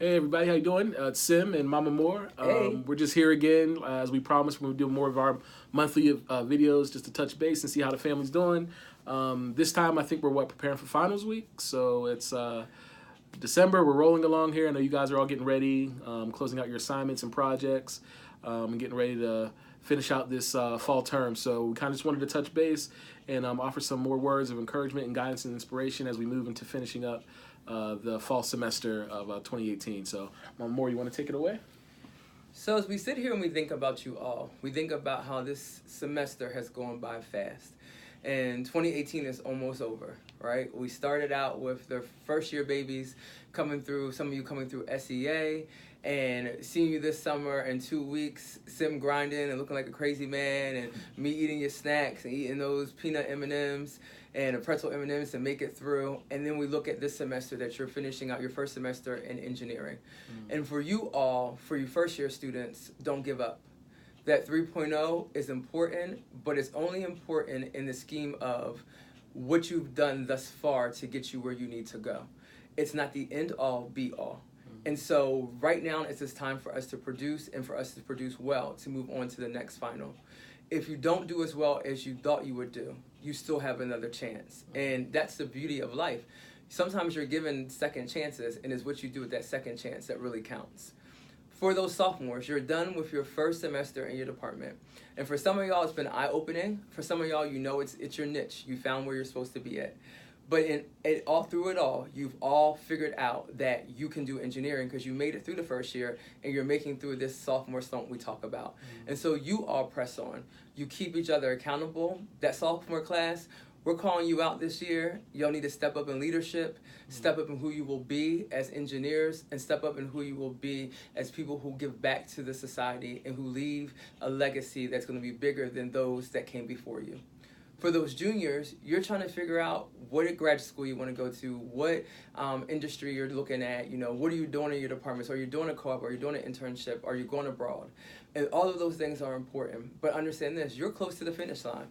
Hey everybody, how you doing? It's Sim and Mama Moore. Hey. We're just here again, as we promised. We're gonna do more of our monthly videos just to touch base and see how the family's doing. This time, I think we're preparing for finals week, so it's December. We're rolling along here. I know you guys are all getting ready, closing out your assignments and projects, and getting ready to finish out this fall term. So we kind of just wanted to touch base and offer some more words of encouragement and guidance and inspiration as we move into finishing up the fall semester of 2018. So, Mom Moore, you want to take it away? So as we sit here and we think about you all, we think about how this semester has gone by fast. And 2018 is almost over, right? We started out with the first year babies coming through, some of you coming through SEA, and seeing you this summer in 2 weeks, Sim grinding and looking like a crazy man, and me eating your snacks and eating those peanut M&Ms and a pretzel M&Ms to make it through. And then we look at this semester that you're finishing out your first semester in engineering. And for you all, for you first year students, don't give up. That 3.0 is important, but it's only important in the scheme of what you've done thus far to get you where you need to go. It's not the end all be all. And so right now it's just time for us to produce and for us to produce well to move on to the next final. If you don't do as well as you thought you would do, you still have another chance. And that's the beauty of life. Sometimes you're given second chances, and it's what you do with that second chance that really counts. For those sophomores, you're done with your first semester in your department. And for some of y'all, it's been eye-opening. For some of y'all, you know it's your niche. You found where you're supposed to be at. But all through it all, you've all figured out that you can do engineering because you made it through the first year and you're making through this sophomore slump we talk about. And so you all press on. You keep each other accountable. That sophomore class, we're calling you out this year. Y'all need to step up in leadership, step up in who you will be as engineers, and step up in who you will be as people who give back to the society and who leave a legacy that's going to be bigger than those that came before you. For those juniors, you're trying to figure out what grad school you want to go to, what industry you're looking at, what are you doing in your departments? Are you doing a co-op? Are you doing an internship? Are you going abroad? And all of those things are important. But understand this, you're close to the finish line.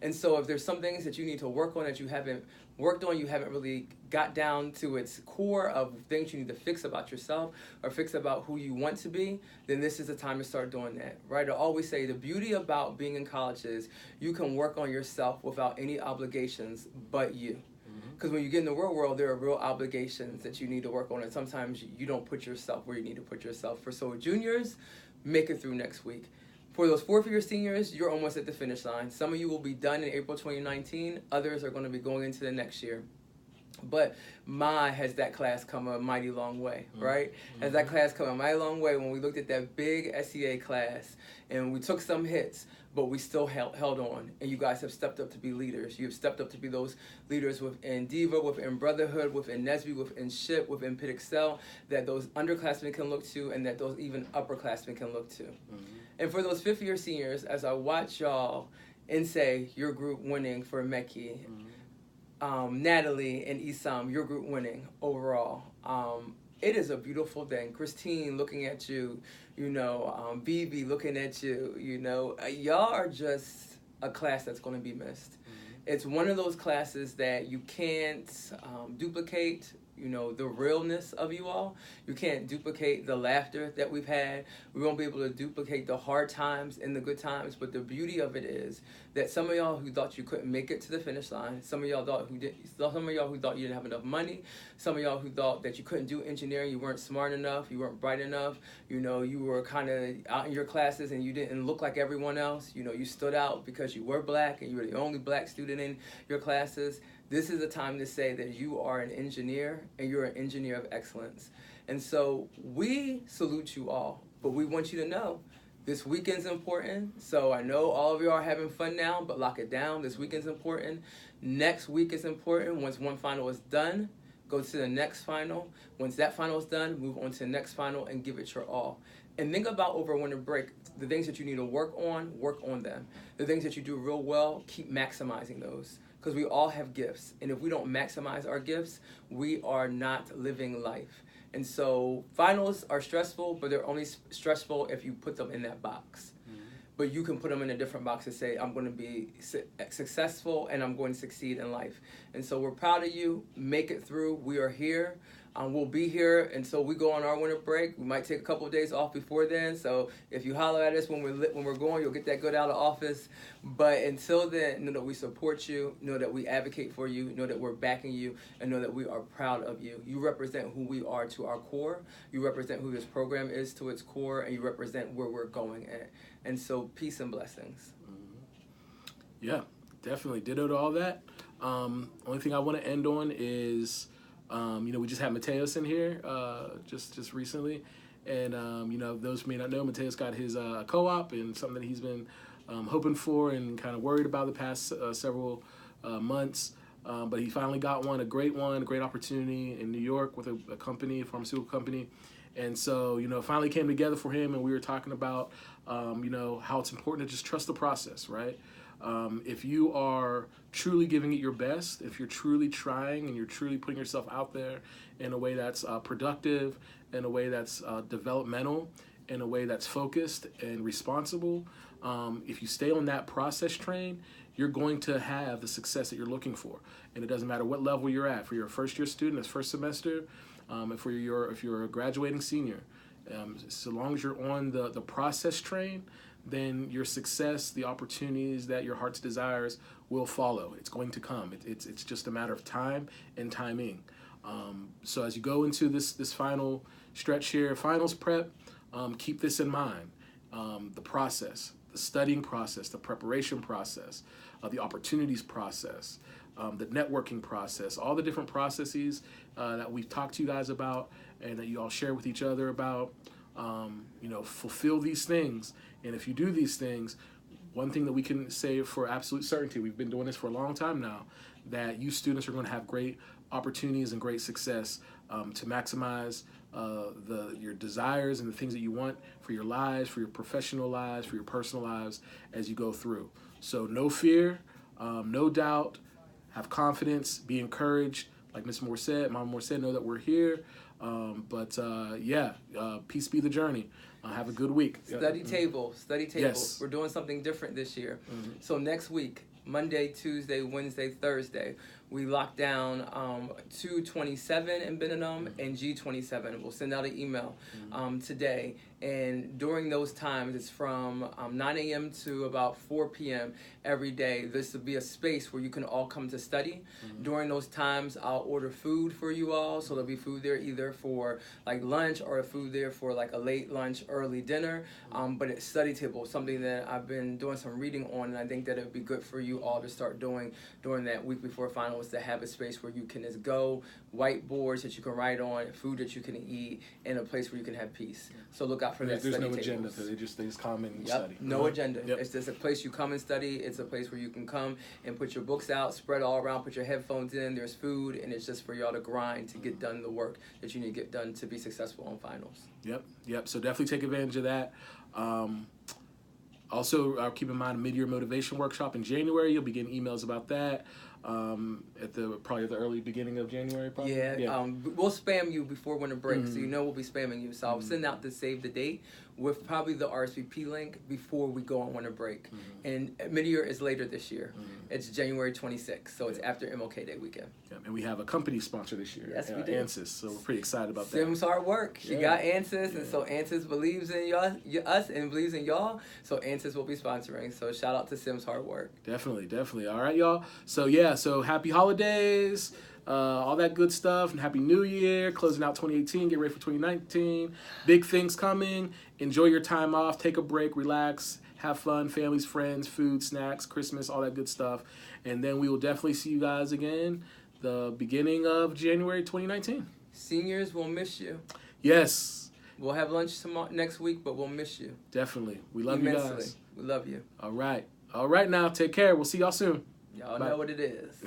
And so if there's some things that you need to work on that you haven't worked on, you haven't really got down to its core of things you need to fix about yourself or fix about who you want to be, then this is the time to start doing that, right? I always say the beauty about being in college is you can work on yourself without any obligations but you. Because when you get in the real world, there are real obligations that you need to work on, and sometimes you don't put yourself where you need to put yourself. For so juniors, make it through next week. For those fourth-year seniors, you're almost at the finish line. Some of you will be done in April 2019. Others are going to be going into the next year. But has that class come a mighty long way, right? Has that class come a mighty long way when we looked at that big SEA class and we took some hits, but we still held on. And you guys have stepped up to be leaders. You have stepped up to be those leaders within DIVA, within Brotherhood, within NESB, within SHIP, within Pitt EXCEL, that those underclassmen can look to and that those even upperclassmen can look to. And for those fifth-year seniors, as I watch y'all and say your group winning for Meki, Natalie and Isam, your group winning overall. It is a beautiful thing. Christine looking at you, Bibi looking at you, y'all are just a class that's going to be missed. It's one of those classes that you can't duplicate, the realness of you all. You can't duplicate the laughter that we've had. We won't be able to duplicate the hard times and the good times, but the beauty of it is that some of y'all who thought you couldn't make it to the finish line, some of y'all who thought you didn't have enough money, some of y'all who thought that you couldn't do engineering, you weren't smart enough, you weren't bright enough, you were kind of out in your classes and you didn't look like everyone else, you stood out because you were black and you were the only black student in your classes. This is the time to say that you are an engineer and you're an engineer of excellence. And so we salute you all, but we want you to know this weekend's important. So I know all of you are having fun now, but lock it down. This weekend's important. Next week is important. Once one final is done, go to the next final. Once that final is done, move on to the next final and give it your all. And think about over winter break, the things that you need to work on them. The things that you do real well, keep maximizing those. Because we all have gifts. And if we don't maximize our gifts, we are not living life. And so finals are stressful, but they're only stressful if you put them in that box. But you can put them in a different box and say, I'm going to be successful and I'm going to succeed in life. And so we're proud of you. Make it through. We are here. We'll be here until we go on our winter break. We might take a couple of days off before then. So if you holler at us when we're going, you'll get that good out of office. But until then, know that we support you, know that we advocate for you, know that we're backing you, and know that we are proud of you. You represent who we are to our core. You represent who this program is to its core, and you represent where we're going at. And so peace and blessings. Yeah, definitely. Ditto to all that. Only thing I want to end on is, we just had Mateus in here just recently. And, those who may not know, Mateus got his co-op and something that he's been hoping for and kind of worried about the past several months. But he finally got one, a great opportunity in New York with a company, a pharmaceutical company. And so, it finally came together for him, and we were talking about, how it's important to just trust the process, right? If you are truly giving it your best, if you're truly trying and you're truly putting yourself out there in a way that's productive, in a way that's developmental, in a way that's focused and responsible, if you stay on that process train, you're going to have the success that you're looking for. And it doesn't matter what level you're at. For your first year student, it's first semester, and if you're a graduating senior, so long as you're on the process train, then your success, the opportunities that your heart's desires will follow. It's going to come. It's just a matter of time and timing. So as you go into this final stretch here, finals prep, keep this in mind. The process, the studying process, the preparation process, the opportunities process, the networking process, all the different processes that we've talked to you guys about and that you all share with each other about. Fulfill these things. And if you do these things, one thing that we can say for absolute certainty, we've been doing this for a long time now, that you students are going to have great opportunities and great success to maximize your desires and the things that you want for your lives, for your professional lives, for your personal lives as you go through. So no fear, no doubt, have confidence, be encouraged. Like Ms. Moore said, Mama Moore said, know that we're here. Peace be the journey. Have a good week. Study table. Yes. We're doing something different this year. Mm-hmm. So next week, Monday, Tuesday, Wednesday, Thursday, we lock down 227 in Benham and G27. We'll send out an email today. And during those times, it's from 9 a.m. to about 4 p.m. every day. This will be a space where you can all come to study. Mm-hmm. During those times, I'll order food for you all. So there'll be food there either for like lunch or food there for like a late lunch, early dinner. But it's study table, something that I've been doing some reading on. And I think that it would be good for you all to start doing during that week before finals, to have a space where you can just go, whiteboards that you can write on, food that you can eat, and a place where you can have peace. So look out for that. There's no agenda to it. They just come and study. No agenda. Yep. It's just a place you come and study. It's a place where you can come and put your books out, spread all around, put your headphones in. There's food, and it's just for y'all to grind to get done the work that you need to get done to be successful on finals. Yep. So definitely take advantage of that. Also, keep in mind a mid-year motivation workshop in January. You'll be getting emails about that at the early beginning of January. Probably. Yeah. We'll spam you before winter break, so you know we'll be spamming you. So I'll send out the save the date with probably the RSVP link before we go on winter break. And mid-year is later this year. It's January 26th, so it's after MLK Day weekend. Yeah, and we have a company sponsor this year. Yes, we do. ANSYS, so we're pretty excited about that. Sim's hard work. She got ANSYS, and so ANSYS believes in us and believes in y'all. So ANSYS will be sponsoring. So shout out to Sim's hard work. Definitely. All right, y'all. So happy holidays. All that good stuff, and Happy New Year, closing out 2018, get ready for 2019, big things coming, enjoy your time off, take a break, relax, have fun, families, friends, food, snacks, Christmas, all that good stuff, and then we will definitely see you guys again the beginning of January 2019. Seniors, we'll miss you. Yes. We'll have lunch next week, but we'll miss you. Definitely. We love immensely. You guys. We love you. All right now, take care. We'll see y'all soon. Y'all know what it is.